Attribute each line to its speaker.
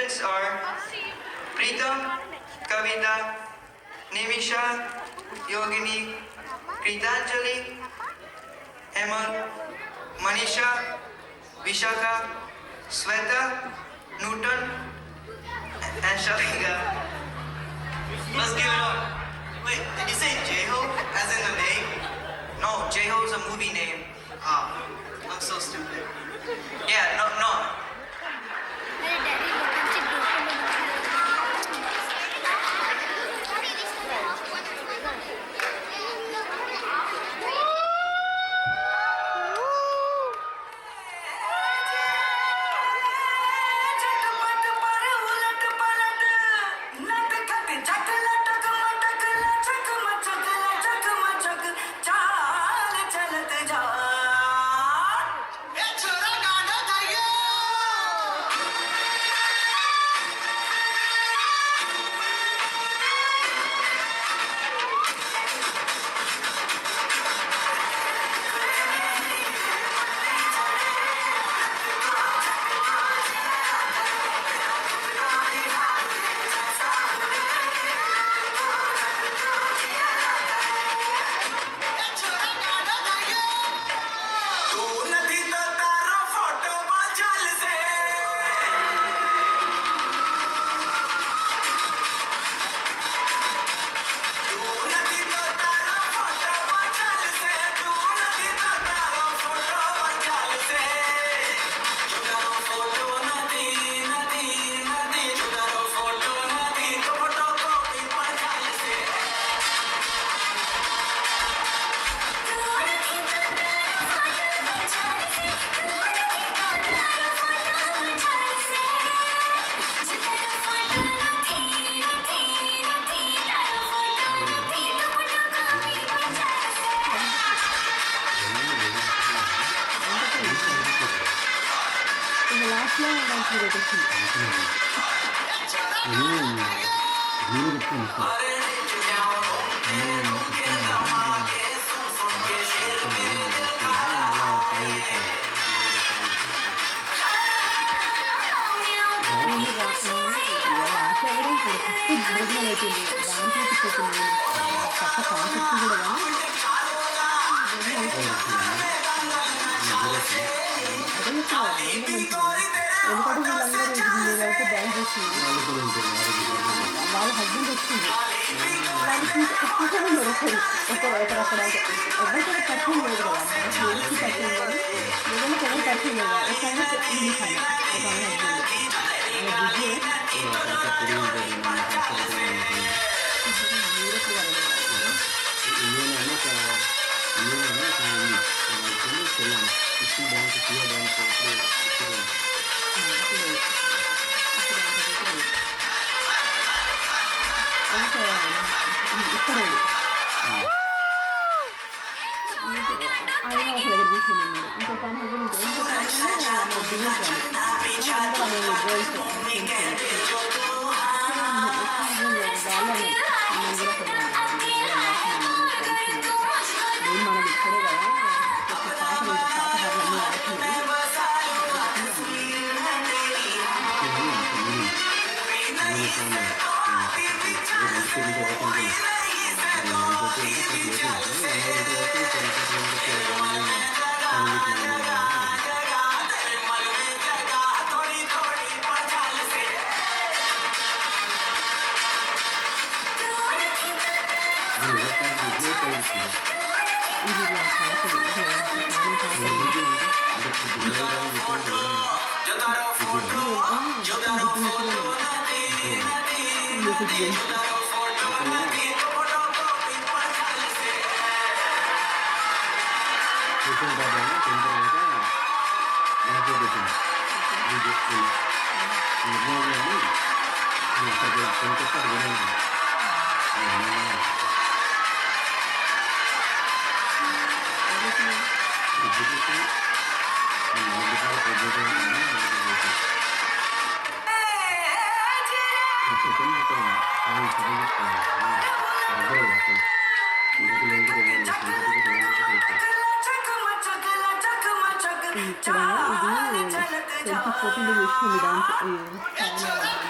Speaker 1: contestants are Pritam, Kavita, Nimisha, Yogini, Kritanjali, Hemal, Manisha, Vishaka, Sweta, Newton, and Shalika. Let's give it up. Wait, did you say J-Ho as in the name? No, J-Ho is a movie name. Ah, I'm so stupid. Yeah, no. వాళ్ళ husband వచ్చింది వాళ్ళకి ఎక్కువగా దొరకదు ఎక్కడక్కడ ఎవరికైనా పరిచయం లేదు కదా ఎవరికి పరిచయం లేదు ఏదైనా ఎవరు పరిచయం లేదు ఎక్కడైనా ఒక ఇక్కడ ఆయన ఒక దగ్గర కూర్చున్నాడు ఇంకొక మనది ఇక్కడే కదా శాఖాహారులన్నీ ఇక్కడ ఇది 2014లో చూసినాం దాంట్లో